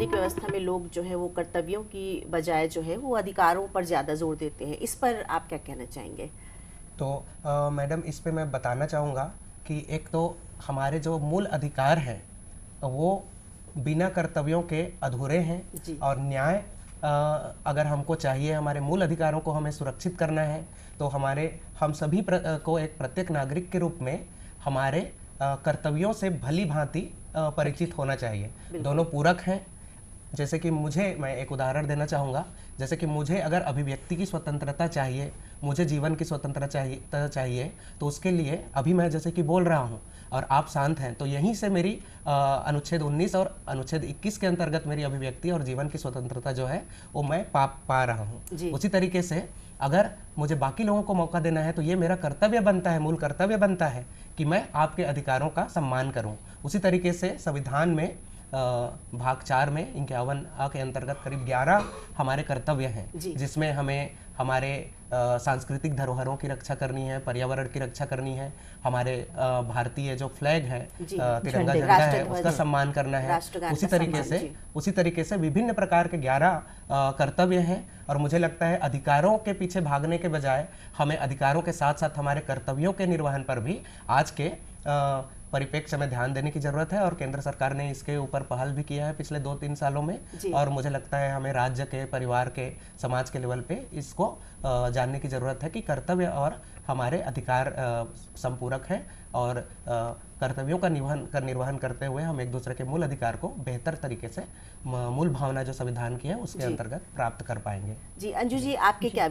नागरिक व्यवस्था में लोग जो है वो कर्तव्यों की बजाय जो है वो अधिकारों पर ज़्यादा जोर देते हैं, इस पर आप क्या कहना चाहेंगे? तो मैडम इस पे मैं बताना चाहूँगा कि एक तो हमारे जो मूल अधिकार हैं वो बिना कर्तव्यों के अधूरे हैं। जी। और न्याय अगर हमको चाहिए, हमारे मूल अधिकारों को हमें सुरक्षित करना है, तो हम सभी को एक प्रत्येक नागरिक के रूप में हमारे कर्तव्यों से भली भांति परिचित होना चाहिए। दोनों पूरक हैं। जैसे कि मैं एक उदाहरण देना चाहूँगा। जैसे कि मुझे अगर अभिव्यक्ति की स्वतंत्रता चाहिए, मुझे जीवन की स्वतंत्रता चाहिए, तो उसके लिए अभी मैं जैसे कि बोल रहा हूँ और आप शांत हैं, तो यहीं से मेरी अनुच्छेद 19 और अनुच्छेद 21 के अंतर्गत मेरी अभिव्यक्ति और जीवन की स्वतंत्रता जो है वो मैं पा रहा हूँ। उसी तरीके से अगर मुझे बाकी लोगों को मौका देना है, तो ये मेरा कर्तव्य बनता है, मूल कर्तव्य बनता है कि मैं आपके अधिकारों का सम्मान करूँ। उसी तरीके से संविधान में भाग 4 में 51 के अंतर्गत करीब 11 हमारे कर्तव्य हैं, जिसमें हमें हमारे सांस्कृतिक धरोहरों की रक्षा करनी है, पर्यावरण की रक्षा करनी है, हमारे भारतीय जो फ्लैग है, तिरंगा झंडा है, उसका सम्मान करना है। उसी तरीके से विभिन्न प्रकार के 11 कर्तव्य हैं। और मुझे लगता है अधिकारों के पीछे भागने के बजाय हमें अधिकारों के साथ साथ हमारे कर्तव्यों के निर्वहन पर भी आज के परिप्रेक्ष्य में ध्यान देने की जरूरत है। और केंद्र सरकार ने इसके ऊपर पहल भी किया है पिछले 2-3 सालों में। और मुझे लगता है हमें राज्य के, परिवार के, समाज के लेवल पे इसको जानने की जरूरत है कि कर्तव्य और हमारे अधिकार संपूरक हैं, और कर्तव्यों का निर्वहन करते हुए हम एक दूसरे के मूल अधिकार को बेहतर तरीके से, मूल भावना जो संविधान की है उसके अंतर्गत प्राप्त कर पाएंगे। जी अंजू जी, आपके क्या